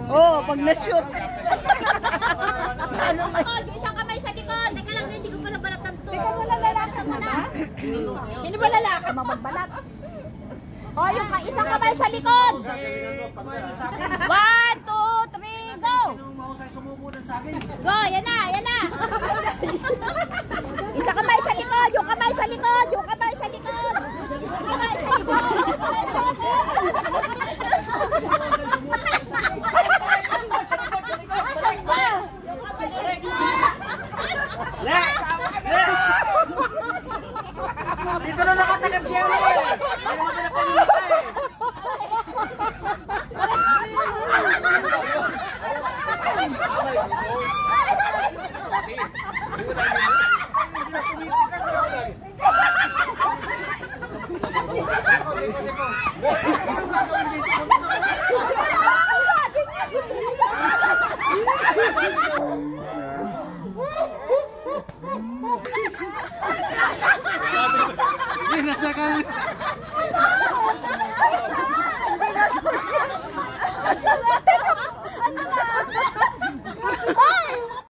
Oh, pag na-shoot. Ano ba? Isang kamay sa likod. Teka lang, hindi ko pala balatan to. Teka mo lalaki mo na. Sino ba lalaki? Magbalat. Oh, yung isang kamay sa likod. 1, 2, 3, go! Go, yan na, yan na. Isang kamay sa likod, yung kamay sa likod, yung kamay sa likod. Yung kamay sa likod. Dito na nakatakap siya eh. Hindi naman pinapalita eh. Nasa kanya.